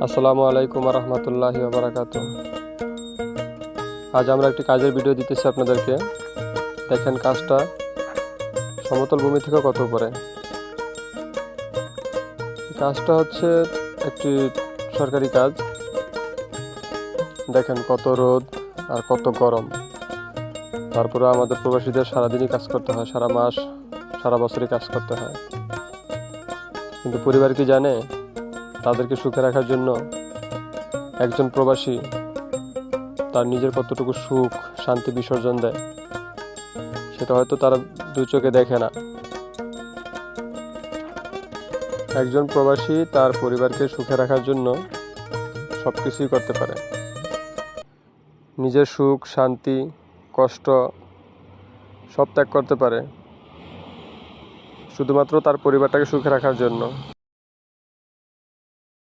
আসসালামু আলাইকুম রহমতুল্লাহি বারাকাতু। আজ আমরা একটি কাজের ভিডিও দিতেছি আপনাদেরকে। দেখেন কাজটা সমতল ভূমি থেকে কত উপরে। কাজটা হচ্ছে একটি সরকারি কাজ। দেখেন কত রোদ আর কত গরম, তারপরে আমাদের প্রবাসীদের সারাদিনই কাজ করতে হয়, সারা মাস সারা বছরই কাজ করতে হয়। কিন্তু পরিবার কি জানে তাদেরকে সুখে রাখার জন্য একজন প্রবাসী তার নিজের কতটুকু সুখ শান্তি বিসর্জন দেয়, সেটা হয়তো তারা দু চোখে দেখে না। একজন প্রবাসী তার পরিবারকে সুখে রাখার জন্য সব কিছুই করতে পারে। নিজের সুখ শান্তি কষ্ট সব ত্যাগ করতে পারে শুধুমাত্র তার পরিবারটাকে সুখে রাখার জন্য।